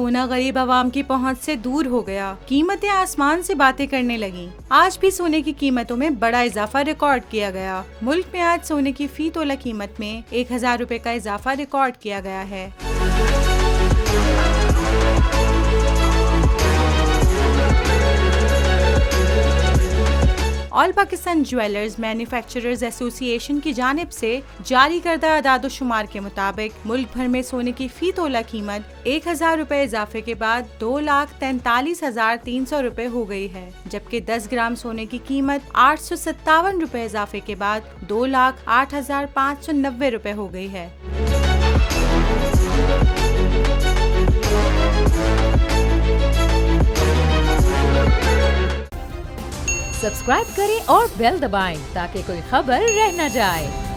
सोना गरीब आवाम की पहुंच से दूर हो गया, कीमतें आसमान से बातें करने लगी। आज भी सोने की कीमतों में बड़ा इजाफा रिकॉर्ड किया गया। मुल्क में आज सोने की फी तोला कीमत में 1000 रुपए का इजाफा रिकॉर्ड किया गया है। All Pakistan jewellers manufacturers association की जानिब से जारी करदा आदाद-ओ-शुमार के मुताबिक मुल्क भर में सोने की फी तोला कीमत 1000 रुपए इजाफे के बाद 2,43,300 रुपए हो गई है, जबकि 10 ग्राम सोने की कीमत 857 रुपए इजाफे के बाद 2,08,590 रुपए हो गई है। सब्सक्राइब करें और बेल दबाएं ताकि कोई खबर रह न जाए।